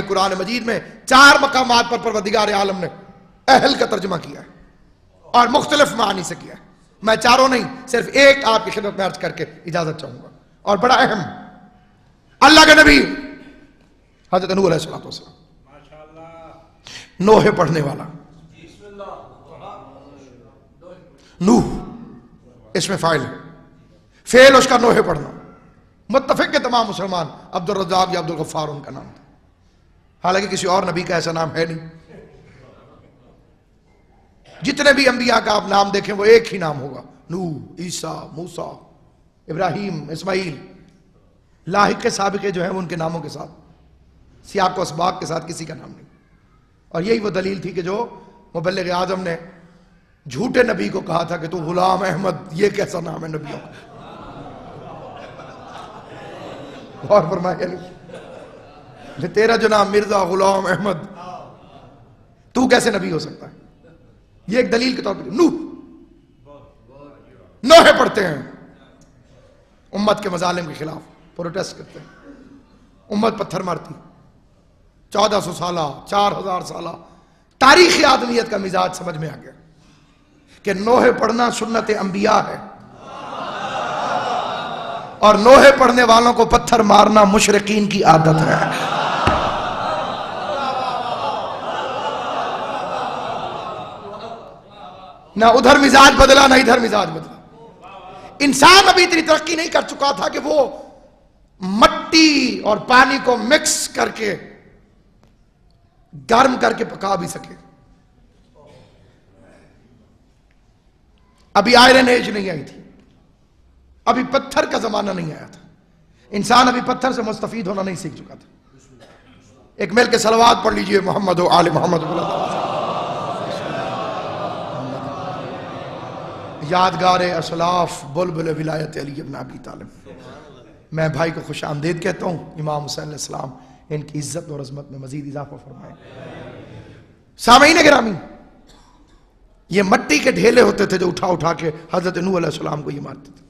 قرآن مجید میں 4 مقامات پر پروردگار عالم نے اہل کا ترجمہ کیا ہے اور مختلف معنی سے کیا ہے. میں چاروں نہیں، صرف ایک آپ کی خدمت میں عرض کر کے اجازت چاہوں گا، اور بڑا اہم. اللہ کے نبی حضرت نوح علیہ السلام، نوح پڑھنے والا، نوح اس میں فاعل ہے، فعل اس کا نوح پڑھنا. متفق کے تمام مسلمان عبد الرزاق یا عبد الغفار ان کا نام تھا، حالانکہ کسی اور نبی کا ایسا نام ہے نہیں. جتنے بھی انبیاء کا آپ نام دیکھیں وہ ایک ہی نام ہوگا، نوح، عیسیٰ، موسیٰ، ابراہیم، اسماعیل. لاحق کے سابقے جو ہیں وہ ان کے ناموں کے ساتھ، سیاق و اسباق کے ساتھ کسی کا نام نہیں. اور یہی وہ دلیل تھی کہ جو مبلغ اعظم نے جھوٹے نبی کو کہا تھا کہ تو غلام احمد، یہ کیسا نام ہے نبیوں کا. اور فرمایا نہیں، تیرا جو نام مرزا غلام احمد، تو کیسے نبی ہو سکتا ہے؟ یہ ایک دلیل کے طور پر نوح پڑھتے ہیں، امت کے مظالم کے خلاف پروٹیسٹ کرتے ہیں. امت پتھر مارتی، 1400 سالہ 4000 سالہ تاریخی آدمیت کا مزاج سمجھ میں آ گیا کہ نوح پڑھنا سنت انبیاء ہے، اور نوح پڑھنے والوں کو پتھر مارنا مشرکین کی عادت ہے. نہ ادھر مزاج بدلا نہ ادھر مزاج بدلا. انسان ابھی اتنی ترقی نہیں کر چکا تھا کہ وہ مٹی اور پانی کو مکس کر کے گرم کر کے پکا بھی سکے. ابھی آئرن ایج نہیں آئی تھی، ابھی پتھر کا زمانہ نہیں آیا تھا. انسان ابھی پتھر سے مستفید ہونا نہیں سیکھ چکا تھا. ایک مل کے صلوات پڑھ لیجئے محمد و آل محمد. یادگار اسلاف بلبل ولایت علی ابن ابی طالب. میں بھائی کو خوش آمدید کہتا ہوں. امام حسین علیہ السلام ان کی عزت اور عظمت میں مزید اضافہ فرمائے. سامعین گرامی، یہ مٹی کے ڈھیلے ہوتے تھے جو اٹھا اٹھا کے حضرت نوح علیہ السلام کو یہ مارتے تھے.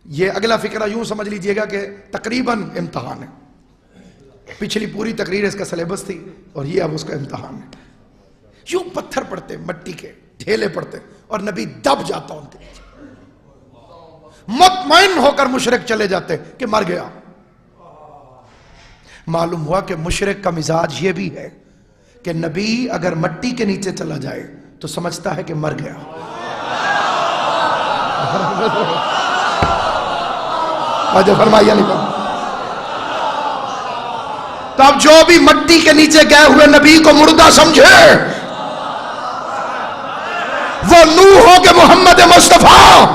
یہ اگلا فقرہ یوں سمجھ لیجئے گا کہ تقریباً امتحان ہے. پچھلی پوری تقریر اس کا سلیبس تھی اور یہ اب اس کا امتحان ہے. یوں پتھر پڑتے، مٹی کے ڈھیلے پڑتے، اور نبی دب جاتا ان کے نیچے. مطمئن ہو کر مشرک چلے جاتے کہ مر گیا. معلوم ہوا کہ مشرک کا مزاج یہ بھی ہے کہ نبی اگر مٹی کے نیچے چلا جائے تو سمجھتا ہے کہ مر گیا. جو فرمایا نہیں فرمایا. تب جو بھی مٹی کے نیچے گئے ہوئے نبی کو مردہ سمجھے وہ نوح ہو کے محمد مصطفیٰ.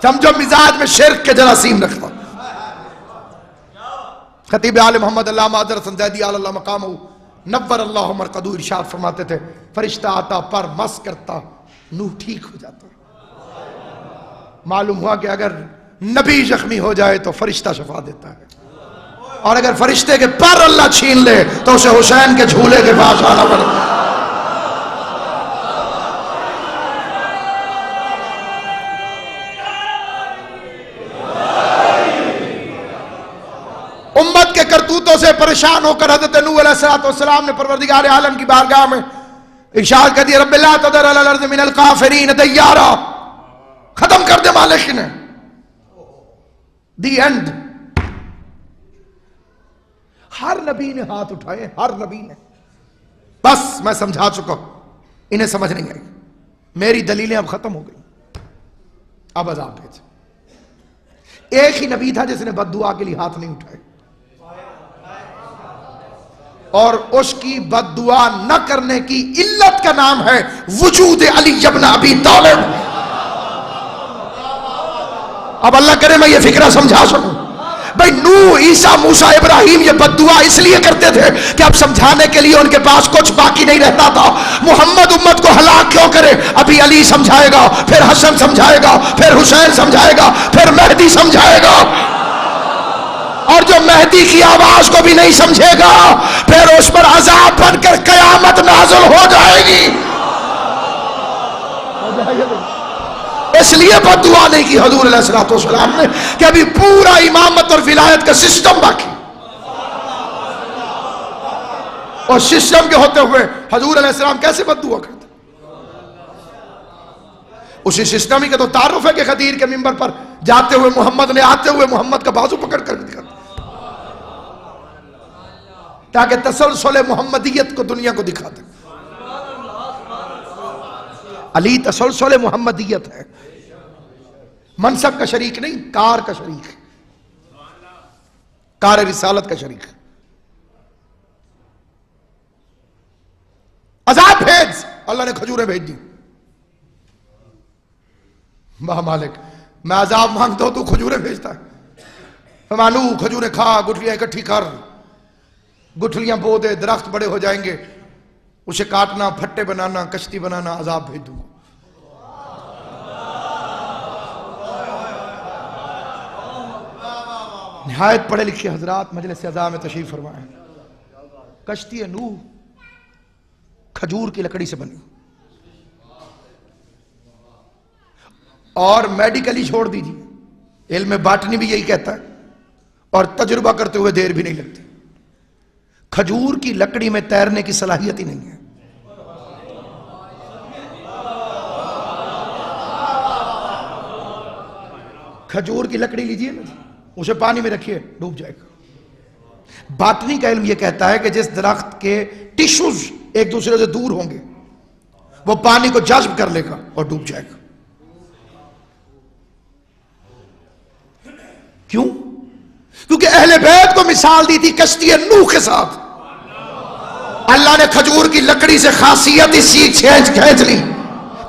سمجھو مزاج میں شرک کے جراثیم رکھتا. خطیب عالم محمد علامہ حضرت حسن زیدی علی اللہ مقامہ نور اللہ مرقدہ ارشاد فرماتے تھے، فرشتہ آتا پر مس کرتا، نوح ٹھیک ہو جاتا. معلوم ہوا کہ اگر نبی زخمی ہو جائے تو فرشتہ شفا دیتا ہے، اور اگر فرشتے کے پر اللہ چھین لے تو اسے حسین کے جھولے کے پاس آنا پڑتا ہے. امت کے کرتوتوں سے پریشان ہو کر حضرت نوح علیہ السلام نے پروردگار عالم کی بارگاہ میں ارشاد کر دیا، رب لا تذر علی الارض من الکافرین دیارا. ختم کر دے مالک نے. The end. ہر نبی نے ہاتھ اٹھائے، ہر نبی نے. بس میں سمجھا چکا، انہیں سمجھ نہیں آئی. میری دلیلیں اب ختم ہو گئی، اب عذاب بھیج. ایک ہی نبی تھا جس نے بد دعا کے لیے ہاتھ نہیں اٹھائے، اور اس کی بد دعا نہ کرنے کی علت کا نام ہے وجود علی ابن ابی طالب. اب اللہ کرے میں یہ فکرہ سمجھا سکوں. بھئی نوح، عیسیٰ، موسیٰ، ابراہیم یہ بد دعا اس لیے کرتے تھے کہ اب سمجھانے کے لیے ان کے پاس کچھ باقی نہیں رہتا تھا. محمد امت کو ہلاک کیوں کرے؟ ابھی علی سمجھائے گا، پھر حسن سمجھائے گا، پھر حسین سمجھائے گا، پھر مہدی سمجھائے گا. اور جو مہدی کی آواز کو بھی نہیں سمجھے گا پھر اس پر عذاب بن کر قیامت نازل ہو جائے گی. اس لیے بد دعا نہیں کی حضور علیہ الصلوۃ والسلام نے کہ ابھی پورا امامت اور ولایت کا سسٹم باقی، اور سسٹم کے ہوتے ہوئے حضور علیہ السلام کیسے بد دعا کرتے؟ اسی سسٹم ہی کا تو تعارف ہے کہ غدیر کے منبر پر جاتے ہوئے محمد نے آتے ہوئے محمد کا بازو پکڑ کر دیا تاکہ تسلسل محمدیت کو دنیا کو دکھا دے۔ علی تسلسل محمدیت ہے، منصب کا شریک نہیں، کار کا شریک، کار رسالت کا شریک۔ عذاب بھیج، اللہ نے کھجوریں بھیج دی۔ مالک میں عذاب مانگتا ہوں تو کھجوریں بھیجتا ہے۔ فرمانو کھجوریں کھا، گٹھلیاں اکٹھی کر، گٹھلیاں بو دے، درخت بڑے ہو جائیں گے، اسے کاٹنا، پھٹے بنانا، کشتی بنانا، عذاب بھیج دوں گا۔ نہایت پڑھے لکھے حضرات مجلس اعزاز میں تشریف فرمائیں۔ کشتی نوح کھجور کی لکڑی سے بنی، اور میڈیکلی چھوڑ دیجیے، علم باٹنی بھی یہی کہتا ہے، اور تجربہ کرتے ہوئے دیر بھی نہیں لگتی۔ کھجور کی لکڑی میں تیرنے کی صلاحیت ہی نہیں ہے۔ کھجور کی لکڑی لیجیے نا، اسے پانی میں رکھیے، ڈوب جائے گا۔ باٹنی کا علم یہ کہتا ہے کہ جس درخت کے ٹیشوز ایک دوسرے سے دور ہوں گے وہ پانی کو جذب کر لے گا اور ڈوب جائے گا۔ کیوں؟ کیونکہ اہل بیت کو مثال دی تھی کشتی نوح کے ساتھ۔ اللہ نے کھجور کی لکڑی سے خاصیت اسی کھینچ لی،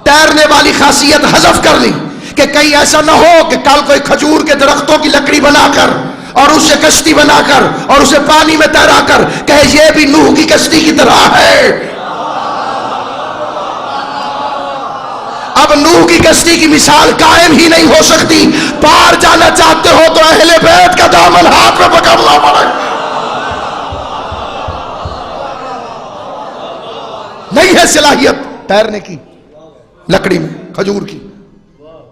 تیرنے والی خاصیت حذف کر لی، کہ کہیں ایسا نہ ہو کہ کل کوئی کھجور کے درختوں کی لکڑی بنا کر اور اسے کشتی بنا کر اور اسے پانی میں تیرا کر کہے یہ بھی نوح کی کشتی کی طرح ہے۔ اب نوح کی کشتی کی مثال قائم ہی نہیں ہو سکتی۔ پار جانا چاہتے ہو تو اہل بیت کا دامن ہاتھ میں پکڑنا پڑے۔ نہیں ہے صلاحیت تیرنے کی لکڑی میں کھجور کی،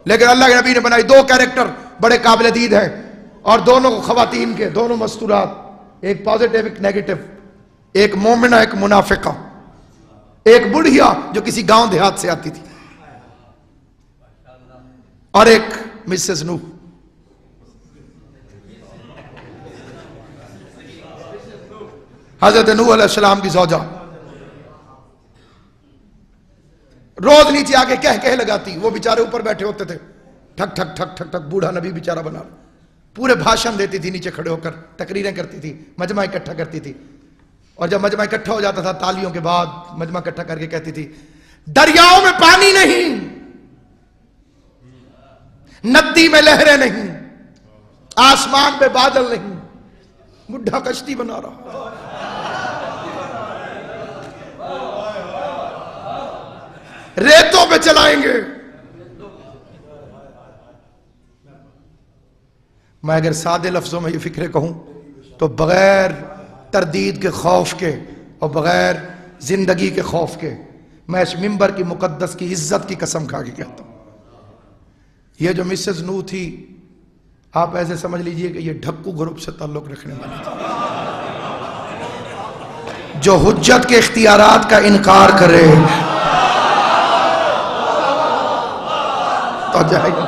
لیکن اللہ کے نبی نے بنائی۔ دو کیریکٹر بڑے قابل دید ہیں، اور دونوں خواتین کے دونوں مستورات، ایک پازیٹیو ایک نیگیٹو، ایک مومنہ ایک منافقہ، ایک بڑھیا جو کسی گاؤں دیہات سے آتی تھی، اور ایک مسز نوح۔ حضرت نوح علیہ السلام کی زوجہ روز نیچے آگے کہہ لگاتی، وہ بیچارے اوپر بیٹھے ہوتے تھے، ٹھک ٹھک ٹھک ٹھک ٹھک، بوڑھا نبی بیچارہ بنا، پورے بھاشن دیتی تھی، نیچے کھڑے ہو کر تقریریں کرتی تھی، مجمع اکٹھا کرتی تھی، اور جب مجمع اکٹھا ہو جاتا تھا تالیوں کے بعد مجمع اکٹھا کر کے کہتی تھی دریاؤں میں پانی نہیں، ندی میں لہریں نہیں، آسمان پہ بادل نہیں، بڈھا کشتی بنا رہا، ریتوں پہ چلائیں گے۔ میں اگر سادے لفظوں میں یہ فکرے کہوں تو بغیر تردید کے خوف کے اور بغیر زندگی کے خوف کے میں اس منبر کی مقدس کی عزت کی قسم کھا کے کہتا ہوں، یہ جو مسز نوح تھی آپ ایسے سمجھ لیجئے کہ یہ ڈھکو گروپ سے تعلق رکھنے والی تھی، جو حجت کے اختیارات کا انکار کرے تو جائے گا۔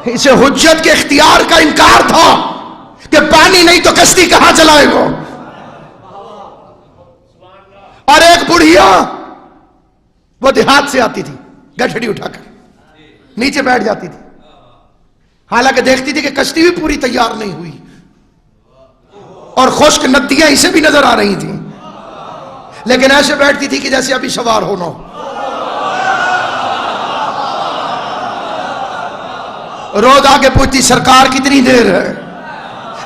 اسے حجت کے اختیار کا انکار تھا کہ پانی نہیں تو کشتی کہاں چلائے گا۔ اور ایک بڑھیا وہ دیہات سے آتی تھی، گٹھڑی اٹھا کر نیچے بیٹھ جاتی تھی، حالانکہ دیکھتی تھی کہ کشتی بھی پوری تیار نہیں ہوئی اور خشک ندیاں اسے بھی نظر آ رہی تھیں، لیکن ایسے بیٹھتی تھی کہ جیسے ابھی سوار ہونا ہو۔ روز آگے پوچھتی سرکار کتنی دیر ہے،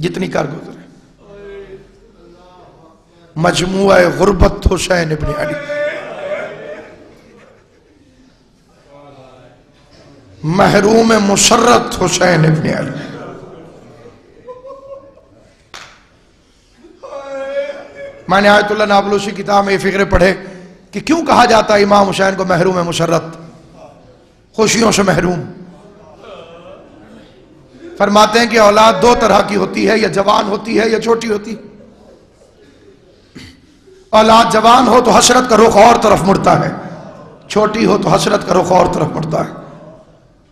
جتنی کر گزرے. مجموعہ غربت حسین ابن علی، محروم مسرت حسین ابن علی. میں نے آیت اللہ نابلوسی کتاب میں یہ فکرے پڑھے کہ کیوں کہا جاتا ہے امام حسین کو محروم مسرت، خوشیوں سے محروم. فرماتے ہیں کہ اولاد دو طرح کی ہوتی ہے، یا جوان ہوتی ہے یا چھوٹی ہوتی. اولاد جوان ہو تو حسرت کا رخ اور طرف مڑتا ہے، چھوٹی ہو تو حسرت کا رخ اور طرف مڑتا ہے.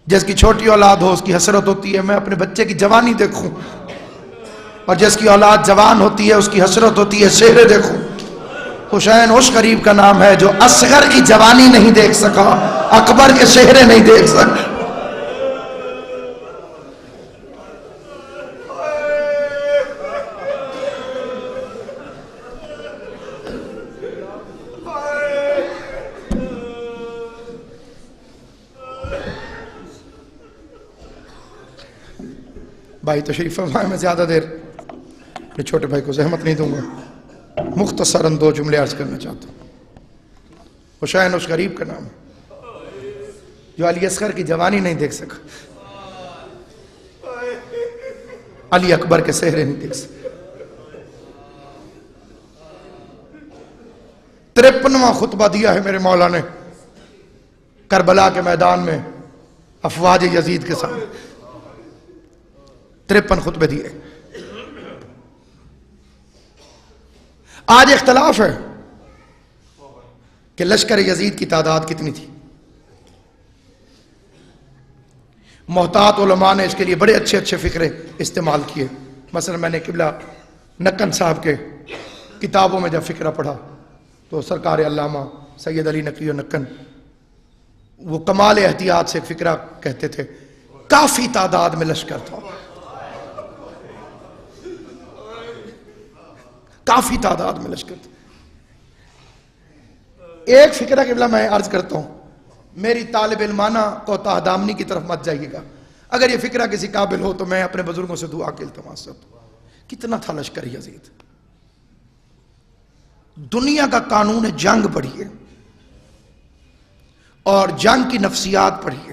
جس کی چھوٹی اولاد ہو اس کی حسرت ہوتی ہے میں اپنے بچے کی جوانی دیکھوں، اور جس کی اولاد جوان ہوتی ہے اس کی حسرت ہوتی ہے چہرے دیکھوں. حسین اس قریب کا نام ہے جو اصغر کی جوانی نہیں دیکھ سکا، اکبر کے چہرے نہیں دیکھ سکا. بھائی تشریف فرمائے، میں زیادہ دیر اپنے چھوٹے بھائی کو زحمت نہیں دوں گا، مختصراً دو جملے عرض کرنا چاہتا ہوں. حسین اس غریب کا نام ہے جو علی اصغر کی جوانی نہیں دیکھ سکا، علی اکبر کے چہرے نہیں دیکھ سکا. 53واں خطبہ دیا ہے میرے مولا نے کربلا کے میدان میں افواج یزید کے سامنے. 53 خطبے دیے. آج اختلاف ہے کہ لشکر یزید کی تعداد کتنی تھی. محتاط علماء نے اس کے لیے بڑے اچھے اچھے فکرے استعمال کیے. مثلا میں نے قبلہ نکن صاحب کے کتابوں میں جب فکرہ پڑھا تو سرکار علامہ سید علی نقی و نکن وہ کمال احتیاط سے ایک فکرہ کہتے تھے، کافی تعداد میں لشکر تھا، کافی تعداد میں لشکر تھا. ایک فکرہ قبلہ میں عرض کرتا ہوں، میری طالب علمانہ کوتاہ دامنی کی طرف مت جائیے گا. اگر یہ فکرہ کسی قابل ہو تو میں اپنے بزرگوں سے دعا کے التماس کرتا ہوں. کتنا تھا لشکر یزید؟ دنیا کا قانون جنگ پڑھیے اور جنگ کی نفسیات پڑھیے.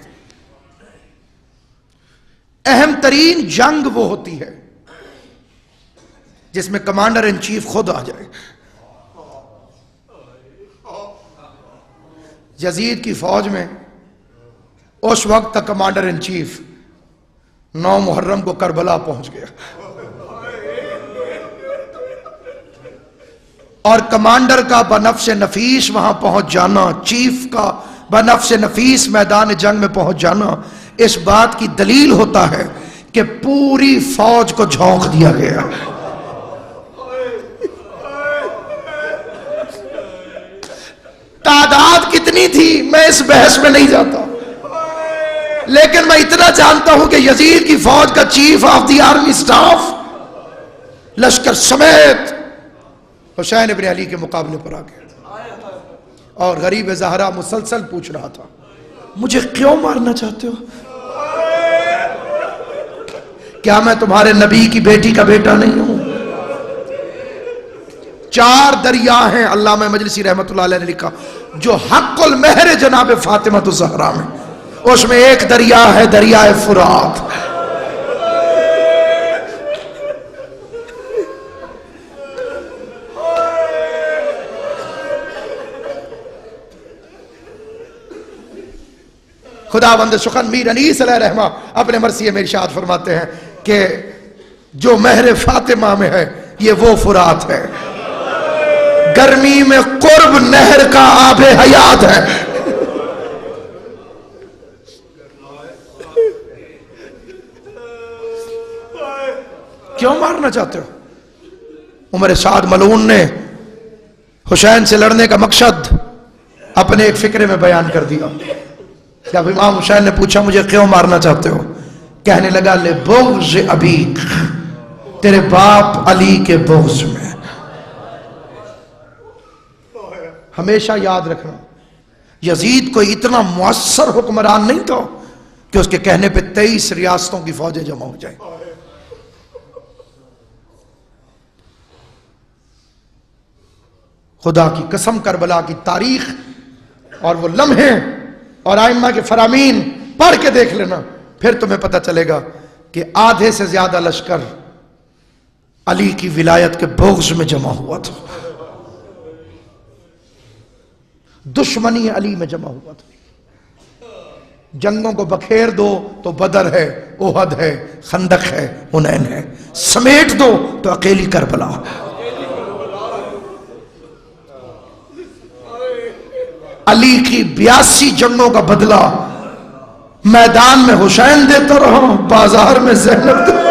اہم ترین جنگ وہ ہوتی ہے جس میں کمانڈر ان چیف خود آ جائے. یزید کی فوج میں اس وقت تک کمانڈر ان چیف 9 محرم کو کربلا پہنچ گیا، اور کمانڈر کا بنفس نفیس وہاں پہنچ جانا، چیف کا بنفس نفیس میدان جنگ میں پہنچ جانا اس بات کی دلیل ہوتا ہے کہ پوری فوج کو جھونک دیا گیا. تعداد کتنی تھی میں اس بحث میں نہیں جاتا، لیکن میں اتنا جانتا ہوں کہ یزید کی فوج کا chief of the army staff لشکر سمیت حسین ابن علی کے مقابلے پر آ گیا، اور غریب زہرا مسلسل پوچھ رہا تھا مجھے کیوں مارنا چاہتے ہو؟ کیا میں تمہارے نبی کی بیٹی کا بیٹا نہیں ہوں؟ 4 دریا ہیں علامہ مجلسی رحمت اللہ علیہ نے لکھا جو حق المہر جناب فاطمہ الزہرا میں، اس میں ایک دریا ہے دریائے فرات. خدا بند سخن میر انیس علیہ رحمہ اپنے مرثیے میں ارشاد فرماتے ہیں کہ جو مہر فاطمہ میں ہے یہ وہ فرات ہے، گرمی میں قرب نہر کا آب حیات ہے. کیوں مارنا چاہتے ہو؟ عمر سعد ملعون نے حسین سے لڑنے کا مقصد اپنے ایک فکرے میں بیان کر دیا. جب امام حسین نے پوچھا مجھے کیوں مارنا چاہتے ہو، کہنے لگا لے بغض ابیک، تیرے باپ علی کے بغض میں. ہمیشہ یاد رکھنا یزید کوئی اتنا مؤثر حکمران نہیں تھا کہ اس کے کہنے پہ 23 ریاستوں کی فوجیں جمع ہو جائیں. خدا کی قسم کربلا کی تاریخ اور وہ لمحے اور آئمہ کے فرامین پڑھ کے دیکھ لینا، پھر تمہیں پتہ چلے گا کہ آدھے سے زیادہ لشکر علی کی ولایت کے بغض میں جمع ہوا تھا، دشمنی علی میں جمع ہوا تھا۔ جنگوں کو بکھیر دو تو بدر ہے، احد ہے، خندق ہے، حنین ہے، سمیٹ دو تو اکیلی کربلا۔ علی کی 82 جنگوں کا بدلہ میدان میں حسین دیتا رہا، بازار میں زینب دیتا۔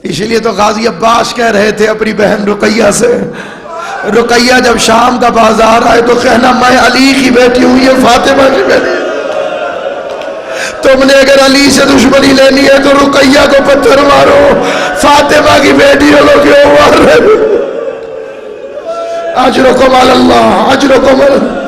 اس لیے تو غازی عباس کہہ رہے تھے اپنی بہن رقیہ سے، رقیہ جب شام کا بازار آئے تو کہنا میں علی کی بیٹی ہوں، یہ فاطمہ کی بیٹی۔ تم نے اگر علی سے دشمنی لینی ہے تو رقیہ کو پتھر مارو، فاطمہ کی بیٹی ہو کیوں مار رہے؟ اجرکم علی اللہ، اجرکم علی اللہ،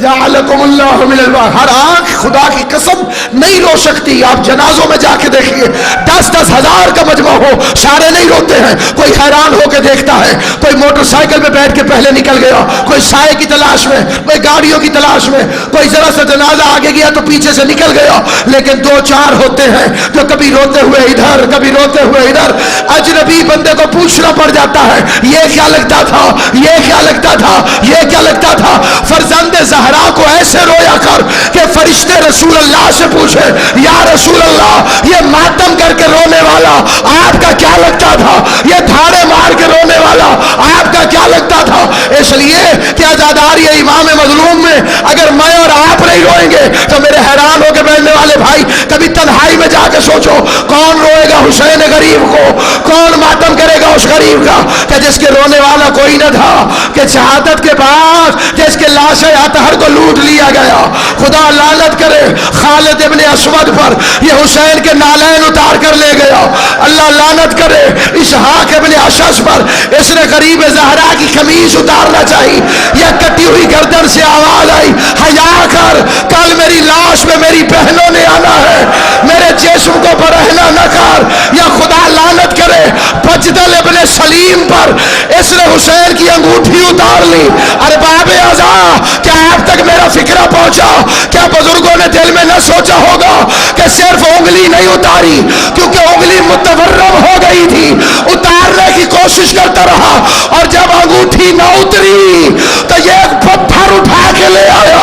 جعلکم اللہ من الباق۔ ہر آنکھ خدا کی قسم نہیں رو سکتی۔ آپ جنازوں میں جا کے دیکھیے، 10-10 ہزار کا مجمع ہو، سارے نہیں روتے ہیں، کوئی حیران ہو کے دیکھتا ہے، کوئی موٹر سائیکل پہ بیٹھ کے پہلے نکل گیا، کوئی سائے کی تلاش میں، کوئی گاڑیوں کی تلاش میں، کوئی ذرا سا جنازہ آگے گیا تو پیچھے سے نکل گیا، لیکن 2-4 ہوتے ہیں جو کبھی روتے ہوئے ادھر، کبھی روتے ہوئے ادھر۔ اجنبی بندے کو پوچھنا پڑ جاتا ہے یہ کیا لگتا تھا، یہ کیا لگتا تھا، یہ کیا لگتا تھا۔ فرزند زہرا کو ایسے رویا کر کہ فرشتے رسول اللہ سے پوچھے یا رسول اللہ یہ ماتم کر کے رونے والا آپ کا کیا لگتا تھا، یہ دھاڑے مار کے رونے والا آپ کا کیا لگتا تھا۔ اس لیے کہ عزاداری امام مظلوم میں اگر میں اور آپ نہیں روئیں گے تو میرے حیران ہو کے بیٹھنے والے بھائی کبھی تنہائی میں جا کے سوچو کون روئے گا حسین غریب کو، کون ماتم کرے گا اس غریب کا کہ جس کے رونے والا کوئی نہ تھا، کہ شہادت کے بعد جس کے لاش اطہر کو لوٹ لیا گیا۔ خدا لعنت کرے خالد ابن اسود پر، یہ حسین کے نالین اتار کر لے گیا۔ اللہ لعنت کرے اسحاق ابن اشعث پر، اس نے غریب زہرا کی قمیص اتارنا چاہیے، یہ کٹی ہوئی گردن سے آواز آئی حیا کر، کل میری لاش میں میری بہنوں نے آنا ہے، میرے جسم کو برہنہ نہ کر۔ یا خدا لعنت کرے بجدل ابن سلیم پر، اس نے حسین کی انگوٹھی اتار لی۔ ارباب عزا کیا آپ تک میرا فکرہ پہنچا؟ کیا بزرگوں نے دل میں نہ سوچا ہوگا کہ صرف انگلی نہیں اتاری کیونکہ انگلی متورم ہو گئی تھی، اتارنے کی کوشش کرتا رہا، اور جب انگوٹھی نہ اتری تو یہ ایک پتھر اٹھا کے لے آیا،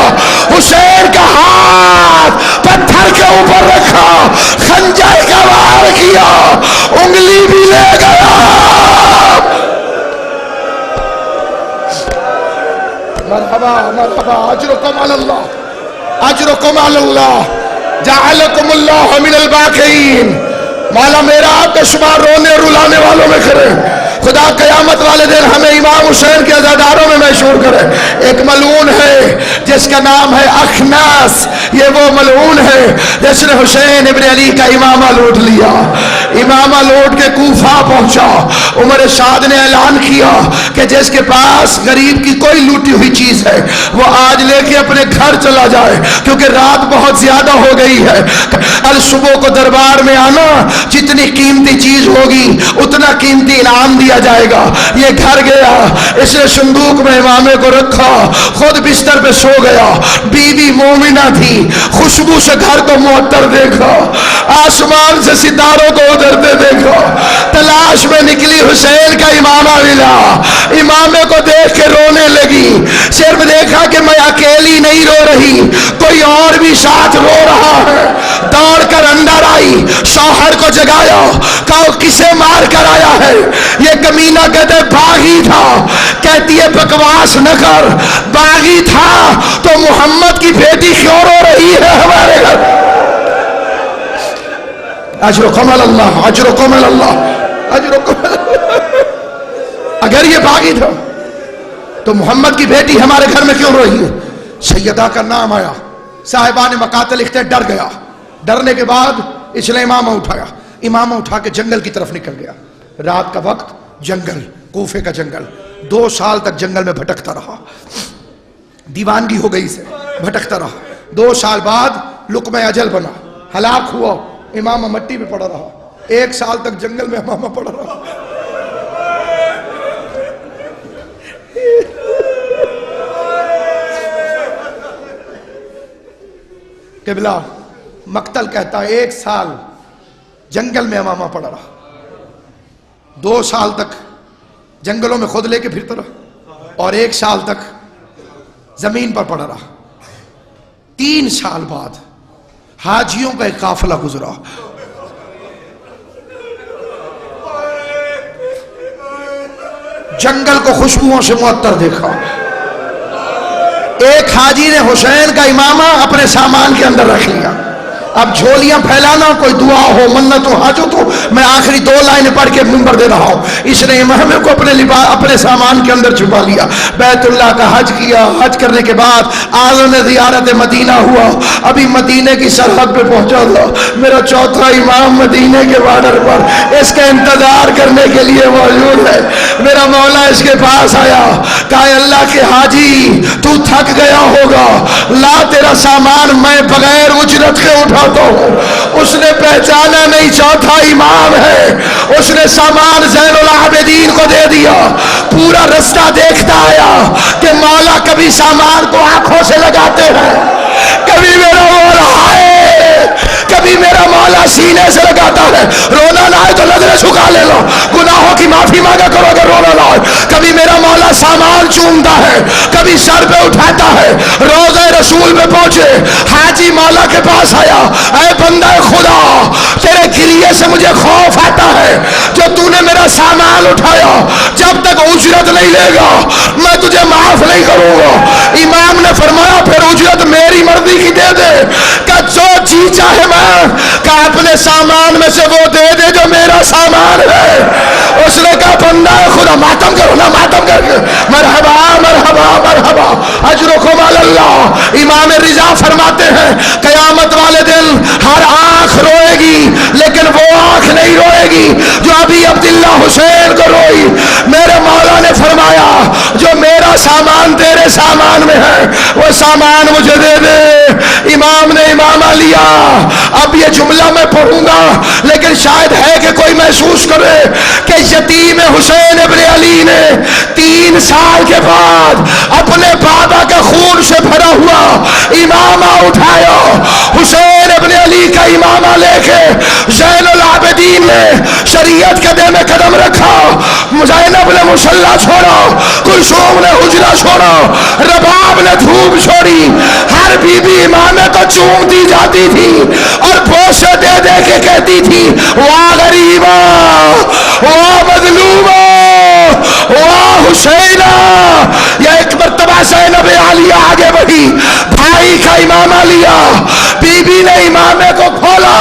حسین کا ہاتھ پتھر کے اوپر رکھا، خنجر کا وار کیا، انگلی بھی لے گیا۔ مرحبا مرحبا، اجرکم علی اللہ، اجرکم علی اللہ، جعلکم اللہ من الباقین۔ مولا میرا آپ کا شمار رونے رلانے والوں میں کرے، خدا قیامت والے دن ہمیں امام حسین کے عزاداروں میں مشہور کرے۔ ایک ملعون ہے جس کا نام ہے اخناس، یہ وہ ملعون ہے جس نے حسین ابن علی کا امامہ لوٹ لیا، امامہ لوٹ کے کوفہ پہنچا۔ عمر شاد نے اعلان کیا کہ جس کے پاس غریب کی کوئی لوٹی ہوئی چیز ہے وہ آج لے کے اپنے گھر چلا جائے، کیونکہ رات بہت زیادہ ہو گئی ہے، کل صبح کو دربار میں آنا، جتنی قیمتی چیز ہوگی اتنا قیمتی انعام دیا جائے گا۔ یہ گھر گیا، اس نے صندوق میں امامے کو رکھا، خود بستر پہ سو گیا۔ بیوی مومنہ تھی، خوشبو سے گھر کو معطر دیکھا، آسمان سے ستاروں کو اترتے دیکھا، تلاش میں نکلی، حسین کا امامہ ملا، امامے کو دیکھ کے رونے لگی، صرف دیکھا کہ میں اکیلی نہیں رو رہی، کوئی اور بھی ساتھ رو رہا ہے۔ دوڑ کر اندر آئی، شوہر کو جگایا، کہا کسے مار کر آیا ہے؟ یہ کمینہ کہتے باغی تھا، کہتی ہے بکواس نہ کر، باغی تھا تو محمد کی بیٹی کیوں رو رہی ہے ہمارے گھر؟ اجرکم علی اللہ، اجرکم علی اللہ، اجرکم علی اللہ۔ اگر یہ باغی تھا تو محمد کی بیٹی ہمارے گھر میں کیوں رو رہی ہے؟ سیدہ کا نام آیا، صاحبان مقاتل لکھتے ڈر گیا، ڈرنے کے بعد اس نے امامہ اٹھایا، امامہ اٹھا کے جنگل کی طرف نکل گیا۔ رات کا وقت، جنگل، کوفے کا جنگل، 2 سال تک جنگل میں بھٹکتا رہا، دیوانگی ہو گئی سے بھٹکتا رہا. 2 سال بعد لقمہ اجل بنا، ہلاک ہوا، امامہ مٹی پہ پڑا رہا. 1 سال تک جنگل میں امامہ پڑا رہا. قبلہ مقتل کہتا ہے 1 سال جنگل میں امامہ پڑا رہا، 2 سال تک جنگلوں میں خود لے کے پھرتا رہا، اور 1 سال تک زمین پر پڑا رہا. 3 سال بعد حاجیوں کا ایک قافلہ گزرا. جنگل کو خوشبوؤں سے معطر دیکھا. ایک حاجی نے حسین کا امامہ اپنے سامان کے اندر رکھ لیا. اب جھولیاں پھیلانا، کوئی دعا ہو، منت ہو، حاجت ہو. میں آخری 2 لائنیں پڑھ کے منبر دے رہا ہوں. اس نے امامے کو اپنے سامان کے اندر چھپا لیا. بیت اللہ کا حج کیا. حج کرنے کے بعد آزم زیارت مدینہ ہوا. ابھی مدینے کی سرحد پہ پہنچا تھا. میرا چوتھا امام مدینے کے بارڈر پر اس کا انتظار کرنے کے لیے موجود ہے. میرا مولا اس کے پاس آیا، کہا اللہ کے حاجی تو تھک گیا ہوگا، لا تیرا سامان میں بغیر اجرت کے اٹھاتا ہوں. اس نے پہچانا نہیں چوتھا امام ہے. اس نے سامان زین العابدین کو دے دیا. پورا رستہ دیکھتا آیا کہ مولا کبھی سامان کو آنکھوں سے لگاتے ہیں، کبھی میرا مولا آئے، کبھی میرا مولا سینے سے لگاتا ہے. رونا نہ آئے تو نظریں جھکا لے لو، گناہوں کی معافی مانگا کرو اگر رونا نہ آئے. کبھی میرا مولا سامان چومتا ہے، کبھی سر پہ اٹھاتا ہے. روضہ رسول میں پہنچے، حاجی مولا کے پاس آیا، اے بندہ خدا تیرے گریے سے مجھے خوف آتا ہے. جو تو نے میرا سامان اٹھایا، جب تک اجرت نہیں لے گا میں تجھے معاف نہیں کروں گا. امام نے فرمایا پھر اجرت میری مرضی کی دے دے. کہ جو جی چاہے میں، کہ اپنے سامان میں سے وہ دے دے جو میرا سامان ہے. اس نے کہا بندہ خدا ماتم کرو نا، ماتم کر کے مرحبا مرحبا مرحبا اجرکم علی اللہ. امام رضا فرماتے ہیں قیامت والے دن ہر آنکھ روئے گی، لیکن وہ آنکھ نہیں روئے گی جو ابھی عبداللہ حسین کو روئی. میرے مولا نے فرمایا جو میرا سامان تیرے سامان میں ہے وہ سامان مجھے دے دے. امام نے امامہ لیا. اب یہ جملہ میں پڑھوں گا لیکن شاید ہے کہ کوئی محسوس کرے کہ یتیم حسین ابن علی نے 3 سال کے بعد اپنے بابا کے خون سے بھرا ہوا امامہ اٹھایا. حسین ابن علی کا امامہ لے کے زین العابدین نے شریعت کے دے میں قدم رکھا. زینب نے مصلی چھوڑا، کلثوم نے حجرہ چھوڑا، رباب نے دھوپ چھوڑی. ہر بی بی امامے کو چومتی جاتی تھی اور بوسے دے دے کے کہتی تھی واہ غریبا، واہ مظلومہ، واہ حسینہ. یا ایک مرتبہ زینب عالیہ آگے بڑھی، بھائی کا امامہ لیا، بی بی نے امامے کو کھولا.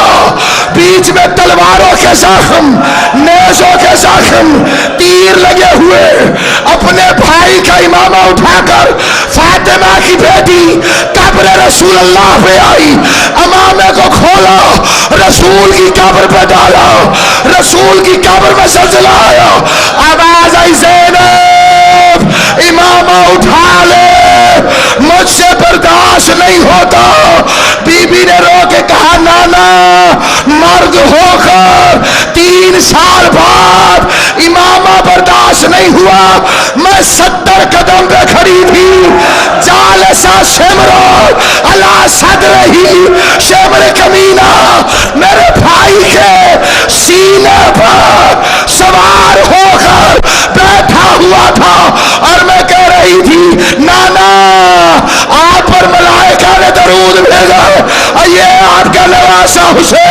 بیچ میں تلواروں کے زخم، نیزوں کے زخم، تیر لگے ہوئے. اپنے بھائی کا امامہ اٹھا کر فاطمہ کی بیٹی قبر رسول اللہ پہ آئی، امامے کو کھولا، رسول کی قبر پہ ڈالا. رسول کی قبر میں زلزلہ آیا. آواز آئی زینب امامہ اٹھا لے، مجھ سے برداشت نہیں ہوتا. بی بی نے رو کے کہا نانا مرد ہو کر 3 سال بعد امامہ برداشت نہیں ہوا. میں 70 قدم پہ کھڑی تھی. جالسا شمر علی صدرہی، شمر کمینہ میرے بھائی کے سینے پر سوار ہو کر بیٹھا ہوا تھا اور میں کہہ رہی تھی نانا آپ پر ملائکہ نے درود بھیجا، یہ آپ کا نواسا حسین